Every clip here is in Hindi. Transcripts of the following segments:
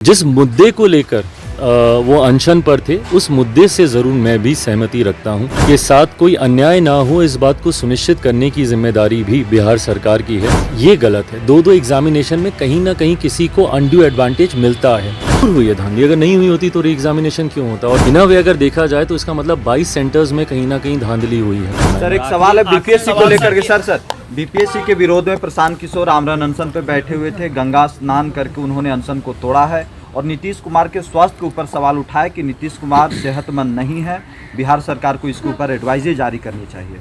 जिस मुद्दे को लेकर वो अनशन पर थे, उस मुद्दे से ज़रूर मैं भी सहमति रखता हूँ कि साथ कोई अन्याय ना हो, इस बात को सुनिश्चित करने की जिम्मेदारी भी बिहार सरकार की है। ये गलत है। दो एग्जामिनेशन में कहीं ना कहीं किसी को अनड्यू एडवांटेज मिलता है। हुई है धांधली, अगर नहीं हुई होती तो री एग्जामिनेशन क्यों होता? और बिना वे अगर देखा जाए तो इसका मतलब 22 सेंटर्स में कहीं ना कहीं धांधली हुई है। सर एक सवाल है बीपीएससी को लेकर के। सर बीपीएससी के विरोध में प्रशांत किशोर आमरण अनशन पे बैठे हुए थे। गंगा स्नान करके उन्होंने अनशन को तोड़ा है और नीतीश कुमार के स्वास्थ्य के ऊपर सवाल उठाया कि नीतीश कुमार सेहतमंद नहीं है, बिहार सरकार को इसके ऊपर एडवाइजरी जारी करनी चाहिए।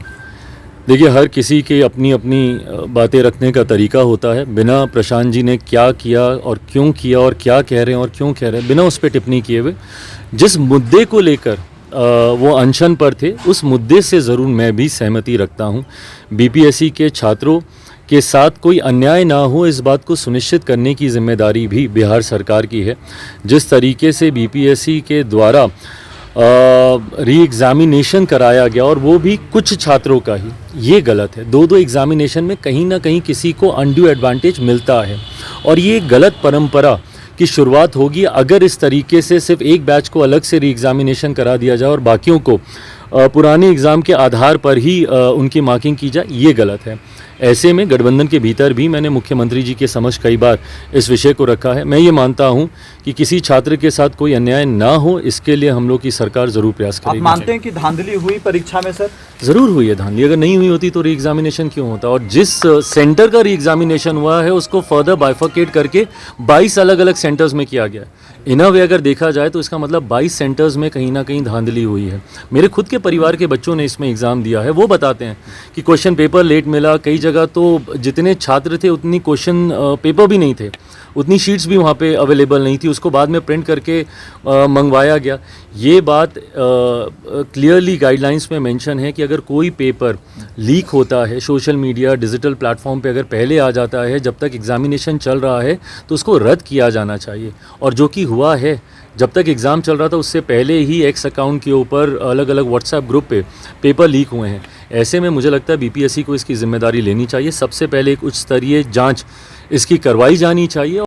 देखिए, हर किसी के अपनी अपनी बातें रखने का तरीका होता है। बिना प्रशांत जी ने क्या किया और क्या कह रहे हैं और क्यों कह रहे हैं, बिना उस पर टिप्पणी किए हुए जिस मुद्दे को लेकर वो अनशन पर थे, उस मुद्दे से ज़रूर मैं भी सहमति रखता हूँ। बीपीएससी के छात्रों के साथ कोई अन्याय ना हो, इस बात को सुनिश्चित करने की जिम्मेदारी भी बिहार सरकार की है। जिस तरीके से बीपीएससी के द्वारा री एग्ज़ामिनेशन कराया गया और वो भी कुछ छात्रों का ही, ये गलत है। दो एग्ज़ामिनेशन में कहीं ना कहीं किसी को अनड्यू एडवांटेज मिलता है और ये गलत परंपरा की शुरुआत होगी अगर इस तरीके से सिर्फ एक बैच को अलग से री एग्ज़ामिनेशन करा दिया जाए और बाकियों को पुराने एग्ज़ाम के आधार पर ही उनकी मार्किंग की जाए। ये गलत है। ऐसे में गठबंधन के भीतर भी मैंने मुख्यमंत्री जी के समक्ष कई बार इस विषय को रखा है। मैं ये मानता हूं कि किसी छात्र के साथ कोई अन्याय ना हो, इसके लिए हम लोग की सरकार ज़रूर प्रयास करेगी। आप मानते हैं कि धांधली हुई परीक्षा में? सर ज़रूर हुई है धांधली। अगर नहीं हुई होती तो री एग्ज़ामिनेशन क्यों होता? और जिस सेंटर का री एग्ज़ामिनेशन हुआ है उसको फर्दर बाइफर्केट करके 22 अलग अलग सेंटर्स में किया गया है। इन अ वे अगर देखा जाए तो इसका मतलब 22 सेंटर्स में कहीं ना कहीं धांधली हुई है। मेरे खुद के परिवार के बच्चों ने इसमें एग्ज़ाम दिया है, वो बताते हैं कि क्वेश्चन पेपर लेट मिला। कई जगह तो जितने छात्र थे उतनी क्वेश्चन पेपर भी नहीं थे, उतनी शीट्स भी वहाँ पे अवेलेबल नहीं थी, उसको बाद में प्रिंट करके मंगवाया गया। ये बात क्लियरली गाइडलाइंस में मेंशन है कि अगर कोई पेपर लीक होता है सोशल मीडिया डिजिटल प्लेटफॉर्म पे अगर पहले आ जाता है, जब तक एग्ज़ामिनेशन चल रहा है तो उसको रद्द किया जाना चाहिए। और जो कि हुआ है, जब तक एग्ज़ाम चल रहा था उससे पहले ही एक्स अकाउंट के ऊपर अलग अलग व्हाट्सएप ग्रुप पे पेपर लीक हुए हैं। ऐसे में मुझे लगता है बीपीएससी को इसकी जिम्मेदारी लेनी चाहिए। सबसे पहले एक उच्च स्तरीय जांच इसकी करवाई जानी चाहिए।